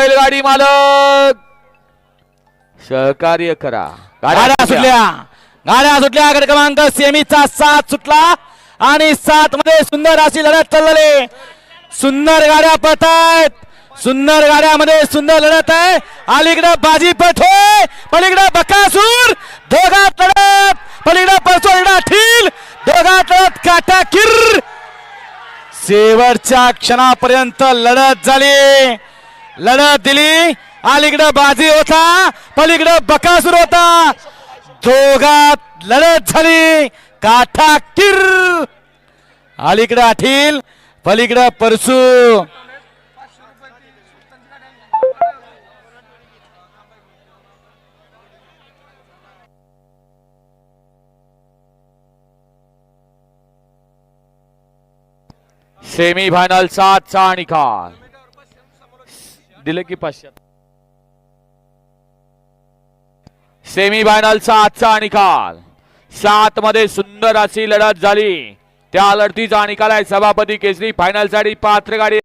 बैलगाडी मालक सहकार्य करा. गाड्या सुटल्या गट क्रमांक सेमीचा 7 सुटला आणि 7 मध्ये सुंदर अशी लढत चाललेली. सुंदर गाड्या पळतायत. सुंदर गाड्यामध्ये सुंदर लढत आहे. अलीकडे बाजीपट होय, पलीकडे बकासूर. दोघात लढत, पलीकडे परसोडा ठील. दोघात लढत काटाकीर. शेवटच्या क्षणापर्यंत लढत झाली, लढत दिली. अलीकडे बाजी होता, पलीकडे बकासूर होता. दोघात लढत झाली काटाकीर. अलीकडे अठील, पलीकडे परसू. सेमी फायनल 7चा निकाल दिले की 500. सेमी फायनल 7चा निकाल. 7 मध्ये सुंदर अशी लढत झाली. त्या लढतीचा निकाल आहे सभापती केसरी. फायनल साठी पात्र गाडी